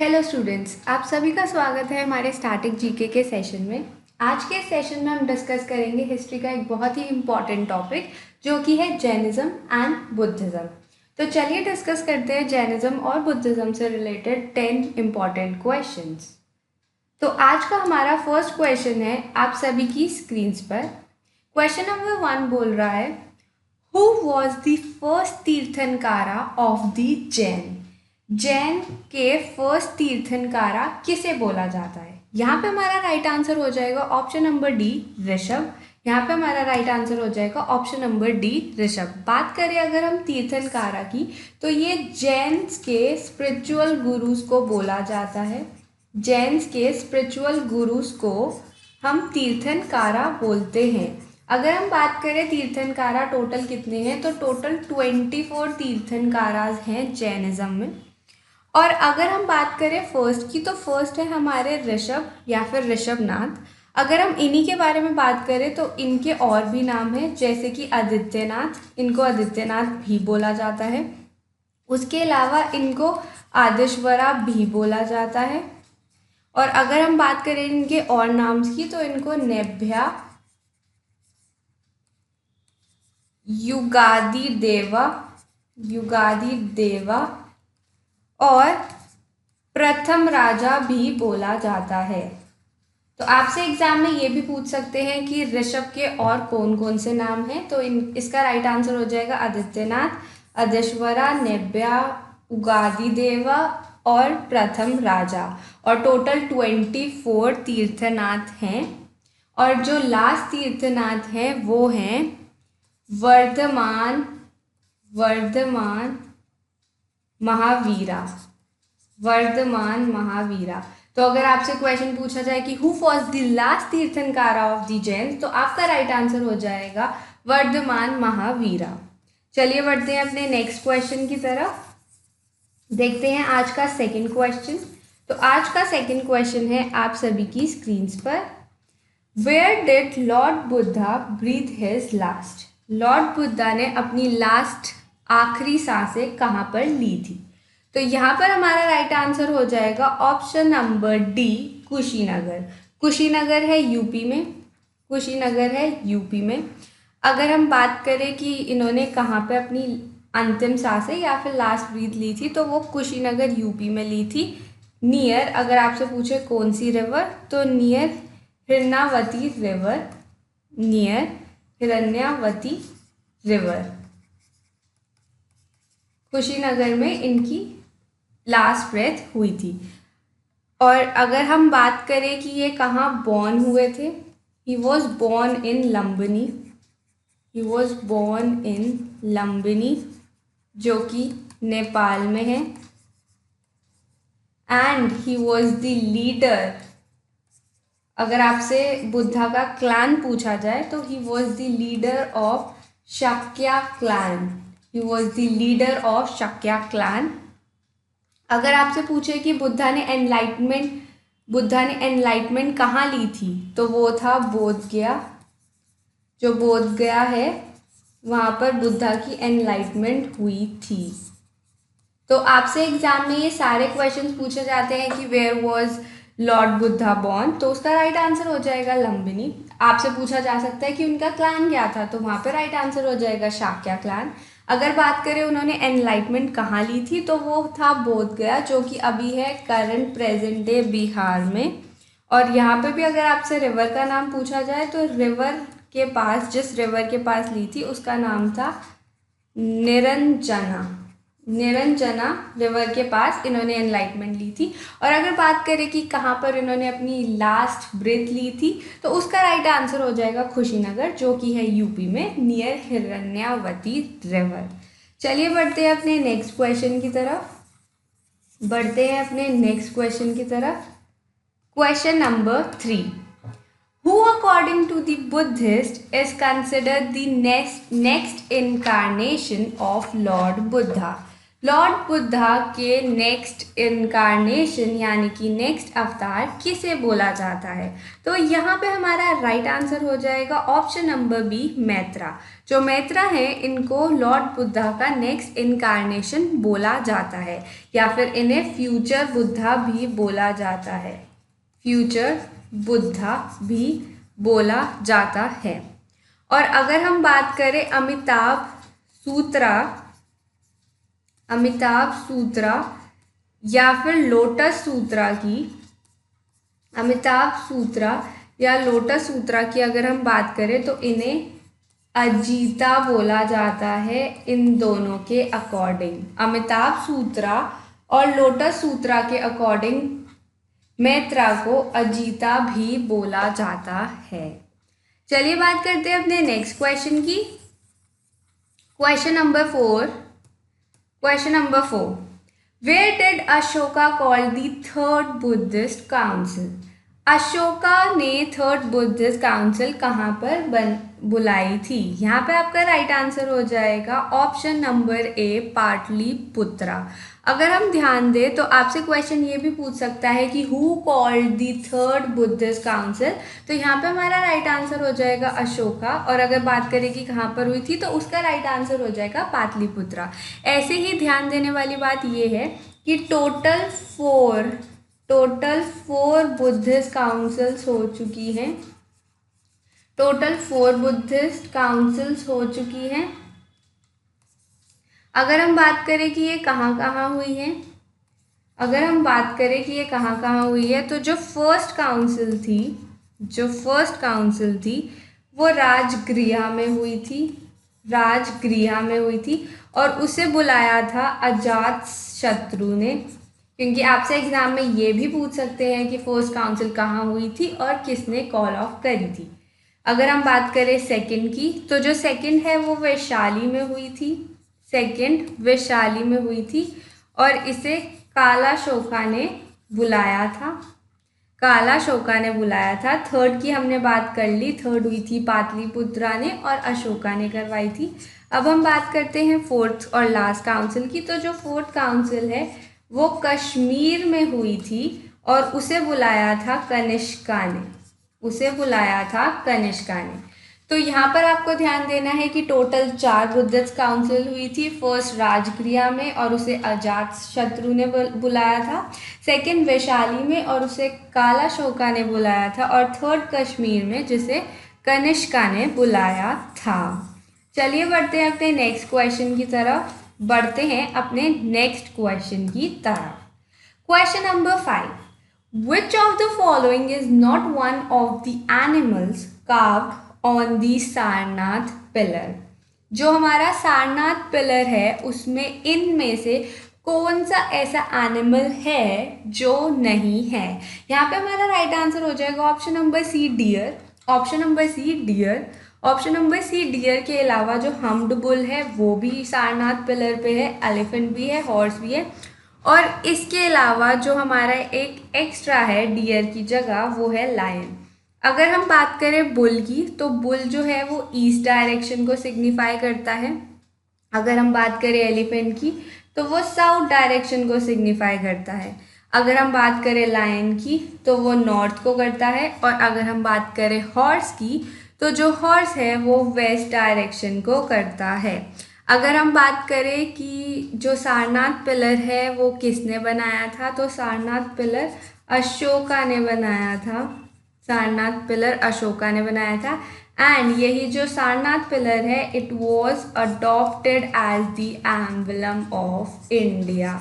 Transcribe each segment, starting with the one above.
Hello students, आप सभी का स्वागत है हमारे स्टैटिक जीके के सेशन में। आज के सेशन में हम डिस्कस करेंगे हिस्ट्री का एक बहुत ही इम्पॉर्टेंट टॉपिक जो कि है जैनिज़्म एंड बुद्धिज़्म। तो चलिए डिस्कस करते हैं जैनिज़्म और बुद्धिज़्म से रिलेटेड 10 इम्पॉर्टेंट क्वेश्चंस। तो आज का हमारा फर्स्ट क्वेश्चन है आप सभी की स्क्रीन्स पर। क्वेश्चन नंबर 1 बोल रहा है, who was the first Tirthankara of the Jain? Jain के फर्स्ट तीर्थंकारा किसे बोला जाता है? यहाँ पे हमारा राइट आंसर हो जाएगा ऑप्शन नंबर डी, ऋषभ। यहाँ पे हमारा राइट आंसर हो जाएगा ऑप्शन नंबर डी, ऋषभ। बात करें अगर हम तीर्थंकारा की, तो ये जैन्स के स्पिरिचुअल गुरुज को बोला जाता है। जैन्स के स्पिरिचुअल गुरुज को हम तीर्थंकारा बोलते हैं। अगर हम बात करें तीर्थंकारा टोटल कितने हैं, तो टोटल 24 तीर्थंकाराज हैं जैनिज्म में। और अगर हम बात करें फर्स्ट की, तो फर्स्ट है हमारे ऋषभ या फिर ऋषभनाथ। अगर हम इन्हीं के बारे में बात करें तो इनके और भी नाम हैं, जैसे कि आदित्यनाथ, इनको आदित्यनाथ भी बोला जाता है। उसके अलावा इनको आदिश्वरा भी बोला जाता है। और अगर हम बात करें इनके और नाम की, तो इनको नेभ्या, युगादि देवा और प्रथम राजा भी बोला जाता है। तो आपसे एग्जाम में ये भी पूछ सकते हैं कि ऋषभ के और कौन कौन से नाम हैं, तो इसका राइट आंसर हो जाएगा आदित्यनाथ, अदेश्वरा, नेब्या, उगादि देवा और प्रथम राजा। और टोटल 24 तीर्थनाथ हैं। और जो लास्ट तीर्थनाथ हैं वो हैं वर्धमान महावीरा। तो अगर आपसे क्वेश्चन पूछा जाए कि who was the last Tirthankara of the Jain, तो आपका राइट आंसर हो जाएगा वर्धमान महावीरा। चलिए बढ़ते हैं अपने नेक्स्ट क्वेश्चन की तरफ। देखते हैं आज का सेकंड क्वेश्चन। तो आज का सेकंड क्वेश्चन है आप सभी की स्क्रीन्स पर, where did lord Buddha breathe his last? Lord Buddha ने अपनी लास्ट आखिरी सांसें कहाँ पर ली थी? तो यहाँ पर हमारा राइट आंसर हो जाएगा option number D, Kushinagar. Kushinagar है यूपी में। अगर हम बात करें कि इन्होंने कहाँ पे अपनी अंतिम सांसें या फिर लास्ट ब्रीथ ली थी, तो वो कुशीनगर यूपी में ली थी। नियर, अगर आपसे पूछे कौन सी रिवर, तो नियर हिरण्यावती रिवर, कुशीनगर में इनकी लास्ट ब्रेथ हुई थी। और अगर हम बात करें कि ये कहाँ बॉर्न हुए थे, ही वॉज बॉर्न इन लंबनी, जो कि नेपाल में है। And he was the leader, अगर आपसे बुद्धा का क्लैन पूछा जाए तो he was the leader of Shakya clan. अगर आपसे पूछे कि बुद्धा ने एनलाइटमेंट कहाँ ली थी, तो वो था बोध गया। जो बोध गया है वहाँ पर बुद्धा की एनलाइटमेंट हुई थी। तो आपसे एग्जाम में ये सारे क्वेश्चंस पूछे जाते हैं कि where was lord Buddha born, तो उसका राइट आंसर हो जाएगा लंबनी। आपसे पूछा जा सकता है कि उनका क्लैन क्या था, तो वहाँ पर राइट आंसर हो जाएगा शाक्या क्लैन। अगर बात करें उन्होंने एनलाइटमेंट कहाँ ली थी, तो वो था बोध गया, जो कि अभी है करंट प्रेजेंट डे बिहार में। और यहाँ पे भी अगर आपसे रिवर का नाम पूछा जाए, तो रिवर के पास, जिस रिवर के पास ली थी उसका नाम था निरंजना रिवर के पास इन्होंने एनलाइटमेंट ली थी। और अगर बात करें कि कहाँ पर इन्होंने अपनी लास्ट ब्रेथ ली थी, तो उसका राइट आंसर हो जाएगा कुशीनगर, जो कि है यूपी में, नियर हिरण्यावती रिवर। चलिए बढ़ते हैं अपने नेक्स्ट क्वेश्चन की तरफ। Question number 3, who according to the Buddhist is considered the next incarnation of Lord Buddha? Lord Buddha के नेक्स्ट इनकारनेशन यानी कि नेक्स्ट अवतार किसे बोला जाता है? तो यहाँ पे हमारा राइट आंसर हो जाएगा ऑप्शन नंबर बी, मैत्रा। जो मैत्रा है इनको लॉर्ड बुद्धा का नेक्स्ट इनकारनेशन बोला जाता है, या फिर इन्हें फ्यूचर बुद्धा भी बोला जाता है। फ्यूचर बुद्धा भी बोला जाता है। और अगर हम बात करें अमिताभ सूत्रा या फिर लोटस सूत्रा की, अमिताभ सूत्रा या लोटस सूत्रा की अगर हम बात करें तो इन्हें अजीता बोला जाता है। इन दोनों के अकॉर्डिंग, अमिताभ सूत्रा और लोटस सूत्रा के अकॉर्डिंग मैत्रा को अजीता भी बोला जाता है। चलिए बात करते हैं अपने नेक्स्ट क्वेश्चन की। Question number 4, where did Ashoka call the third Buddhist council? Ashoka ने थर्ड बुद्धिस्ट काउंसिल कहाँ पर बुलाई थी? यहाँ पे आपका राइट आंसर हो जाएगा ऑप्शन नंबर ए, पाटलिपुत्रा। अगर हम ध्यान दें तो आपसे क्वेश्चन ये भी पूछ सकता है कि who called the third Buddhist council, तो यहाँ पे हमारा राइट आंसर हो जाएगा अशोका। और अगर बात करें कि कहाँ पर हुई थी तो उसका राइट आंसर हो जाएगा पाटलिपुत्रा। ऐसे ही ध्यान देने वाली बात ये है कि टोटल फोर बुद्धिस्ट काउंसिल्स हो चुकी हैं। टोटल 4 बुद्धिस्ट काउंसिल्स हो चुकी हैं। अगर हम बात करें कि ये कहाँ कहाँ हुई है, तो जो फर्स्ट काउंसिल थी वो राजगृह में हुई थी और उसे बुलाया था अजात शत्रु ने। क्योंकि आपसे एग्जाम में ये भी पूछ सकते हैं कि फर्स्ट काउंसिल कहाँ हुई थी और किसने कॉल ऑफ करी थी। अगर हम बात करें सेकंड की, तो जो सेकंड है वो वैशाली में हुई थी और इसे कालाशोका ने बुलाया था। थर्ड की हमने बात कर ली, थर्ड हुई थी पाटलिपुत्रा ने और अशोका ने करवाई थी। अब हम बात करते हैं फोर्थ और लास्ट काउंसिल की। तो जो फोर्थ काउंसिल है वो कश्मीर में हुई थी और उसे बुलाया था कनिष्का ने। तो यहाँ पर आपको ध्यान देना है कि टोटल 4 बुद्धिस्ट काउंसिल हुई थी। फर्स्ट राजगृह में और उसे अजात शत्रु ने बुलाया था, सेकंड वैशाली में और उसे कालाशोका ने बुलाया था, और थर्ड कश्मीर में जिसे कनिष्का ने बुलाया था। चलिए बढ़ते हैं अपने नेक्स्ट क्वेश्चन की तरफ। Question number 5, Which of the following is not one of the animals carved on the Sarnath pillar? जो हमारा सारनाथ पिलर है उसमें इनमें से कौन सा ऐसा एनिमल है जो नहीं है? यहाँ पे हमारा राइट आंसर हो जाएगा option number C, dear. Option number C dear के अलावा जो हम्ड बुल है वो भी सारनाथ पिलर पे है, एलिफेंट भी है, हॉर्स भी है, और इसके अलावा जो हमारा एक एक्स्ट्रा है डियर की जगह वो है लायन। अगर हम बात करें बुल की, तो बुल जो है वो ईस्ट डायरेक्शन को सिग्निफाई करता है। अगर हम बात करें एलिफेंट की तो वो साउथ डायरेक्शन को सिग्निफाई करता है। अगर हम बात करें लायन की तो वो नॉर्थ को करता है, और अगर हम बात करें हॉर्स की तो जो हॉर्स है वो वेस्ट डायरेक्शन को करता है। अगर हम बात करें कि जो सारनाथ पिलर है वो किसने बनाया था, तो सारनाथ पिलर अशोका ने बनाया था। एंड यही जो सारनाथ पिलर है it was adopted as the emblem of India.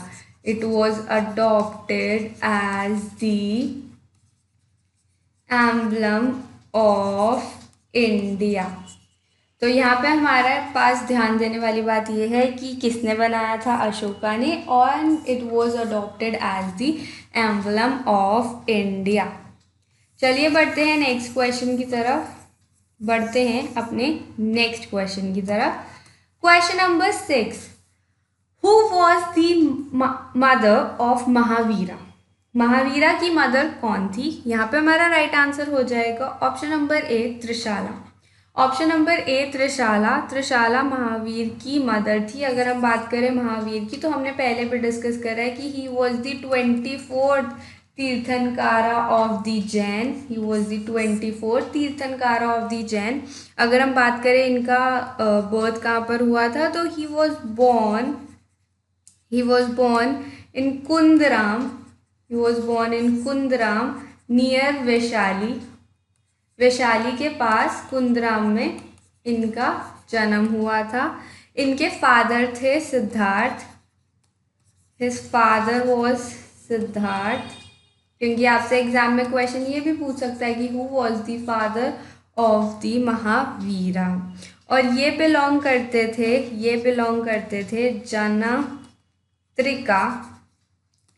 तो यहाँ पे हमारे पास ध्यान देने वाली बात यह है कि किसने बनाया था, अशोका ने, और it was adopted as the emblem of India. चलिए बढ़ते हैं नेक्स्ट क्वेश्चन की तरफ। Question number 6, who was the mother of Mahavira? Mahavira की मदर कौन थी? यहाँ पे हमारा राइट आंसर हो जाएगा option number A, Trishala. Option number A Trishala, Trishala Mahavir की मदर थी। अगर हम बात करें महावीर की तो हमने पहले भी डिस्कस करा है कि he was the 24th Tirthankara of the Jain, he was the 24th Tirthankara of the Jain. अगर हम बात करें इनका बर्थ कहाँ पर हुआ था तो he was born in Kundaram, he was born in Kundaram near Vaishali, Vaishali के पास कुंदराम में इनका जन्म हुआ था। इनके फादर थे Siddharth, his father was Siddharth, क्योंकि आपसे एग्जाम में क्वेश्चन ये भी पूछ सकता है कि who was the father of the Mahavira. और ये बिलोंग करते थे जनत्रिका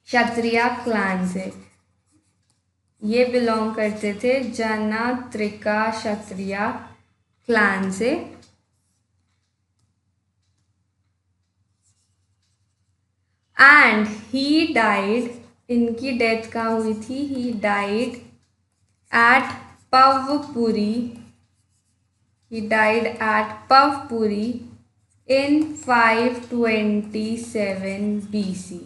क्षत्रिय क्लैन से, ये बिलोंग करते थे जनत्रिका क्षत्रिय क्लैन से। एंड ही डाइड, इनकी डेथ कहाँ हुई थी, he died at Pavapuri, he died at Pavpuri in 527 BC।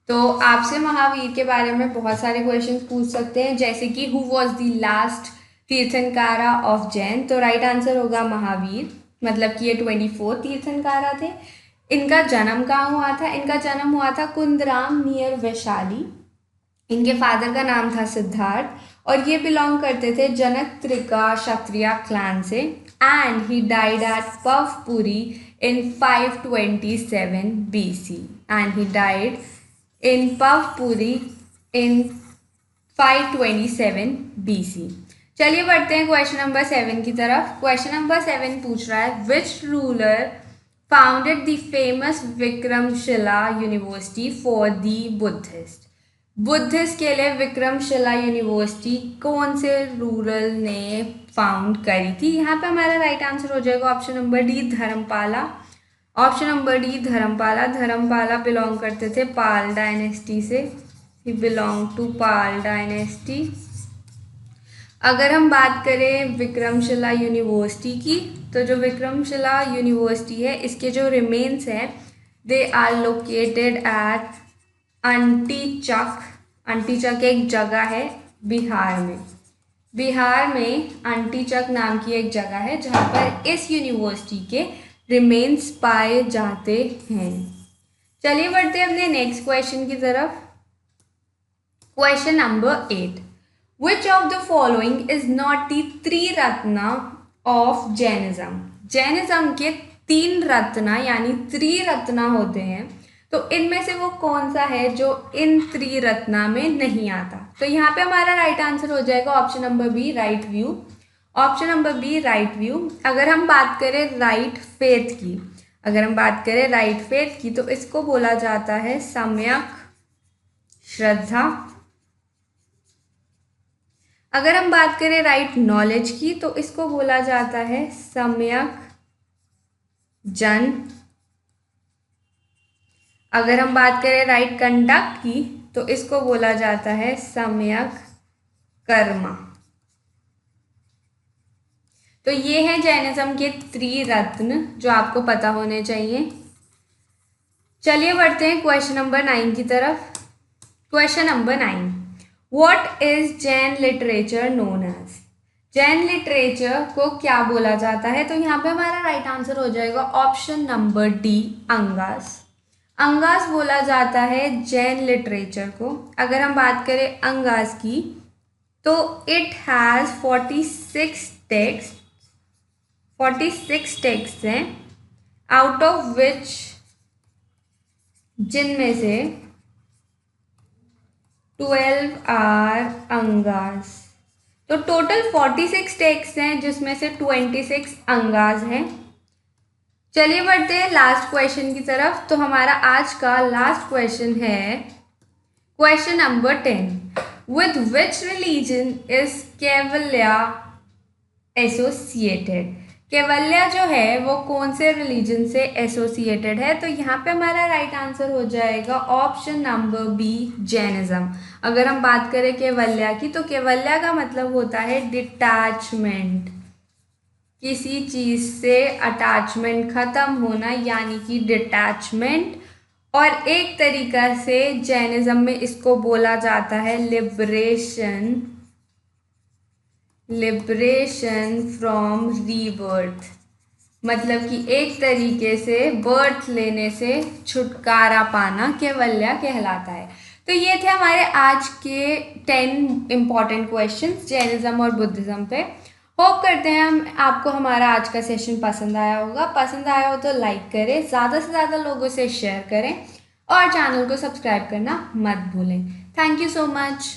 तो आपसे महावीर के बारे में बहुत सारे क्वेश्चंस पूछ सकते हैं, जैसे कि who was the last Tirthankara of Jain, तो राइट आंसर होगा महावीर, मतलब कि ये 24 तीर्थंकारा थे। इनका जन्म कहाँ हुआ था, इनका जन्म हुआ था कुंदराम नियर वैशाली। इनके फादर का नाम था सिद्धार्थ और ये बिलोंग करते थे जनत्रिका क्षत्रिय क्लैन से। And he died at Pavapuri in 527 BC, and he died in Pavapuri in 527 BC। चलिए बढ़ते हैं क्वेश्चन नंबर 7 की तरफ। क्वेश्चन नंबर 7 पूछ रहा है which ruler founded the famous Vikramshila university for the Buddhist. Buddhist के लिए विक्रमशिला यूनिवर्सिटी कौन से रूरल ने फाउंड करी थी। यहाँ पे हमारा राइट आंसर हो जाएगा option number D Dharmapala. Option number D Dharmapala. Dharmapala belong करते थे पाल डायनेस्टी से, ही बिलोंग टू पाल डायनेस्टी। अगर हम बात करें विक्रमशिला यूनिवर्सिटी की, तो जो विक्रमशिला यूनिवर्सिटी है इसके जो रिमेन्स हैं दे आर लोकेटेड एट अंटीचक। अंटीचक एक जगह है बिहार में, बिहार में अंटीचक नाम की एक जगह है जहाँ पर इस यूनिवर्सिटी के रिमेन्स पाए जाते हैं। चलिए बढ़ते हैं अपने नेक्स्ट क्वेश्चन की तरफ। Question number 8, which of the following is not the Triratna of Jainism. Jainism के 3 रत्न यानी त्रिरत्न होते हैं, तो इनमें से वो कौन सा है जो इन त्रिरत्ना में नहीं आता। तो यहाँ पे हमारा राइट आंसर हो जाएगा option number B right view. Option number B right view. अगर हम बात करें राइट फेथ की, तो इसको बोला जाता है सम्यक श्रद्धा। अगर हम बात करें राइट नॉलेज की, तो इसको बोला जाता है सम्यक जन। अगर हम बात करें राइट कंडक्ट की, तो इसको बोला जाता है सम्यक कर्म। तो ये है जैनिज्म के त्रिरत्न जो आपको पता होने चाहिए। चलिए बढ़ते हैं क्वेश्चन नंबर 9 की तरफ। Question number 9, what is Jain literature known as. Jain literature को क्या बोला जाता है। तो यहाँ पे हमारा राइट आंसर हो जाएगा option number D angas. Angas बोला जाता है जैन लिटरेचर को। अगर हम बात करें अंगास की, तो इट हैज़ 46 टेक्स्ट हैं, आउट ऑफ विच, जिनमें से 12 आर अंगास। तो टोटल 46 टेक्स्ट हैं जिसमें से 26 अंगास हैं। चलिए बढ़ते हैं लास्ट क्वेश्चन की तरफ। तो हमारा आज का लास्ट क्वेश्चन है question number 10, with which religion is Kaivalya associated. Kaivalya जो है वो कौन से रिलीजन से एसोसिएटेड है। तो यहाँ पे हमारा राइट आंसर हो जाएगा ऑप्शन नंबर बी जैनिज्म। अगर हम बात करें कैवल्या की, तो कैवल्या का मतलब होता है डिटैचमेंट। किसी चीज़ से अटैचमेंट ख़त्म होना यानी कि डिटैचमेंट। और एक तरीका से जैनिज्म में इसको बोला जाता है लिबरेशन, लिबरेशन फ्रॉम रीबर्थ। मतलब कि एक तरीके से बर्थ लेने से छुटकारा पाना कैवल्य कहलाता है। तो ये थे हमारे आज के 10 इम्पॉर्टेंट क्वेश्चंस जैनिज्म और बुद्धिज्म पे। होप करते हैं हम आपको हमारा आज का सेशन पसंद आया होगा। पसंद आया हो तो लाइक करें, ज़्यादा से ज़्यादा लोगों से शेयर करें और चैनल को सब्सक्राइब करना मत भूलें। Thank you so much.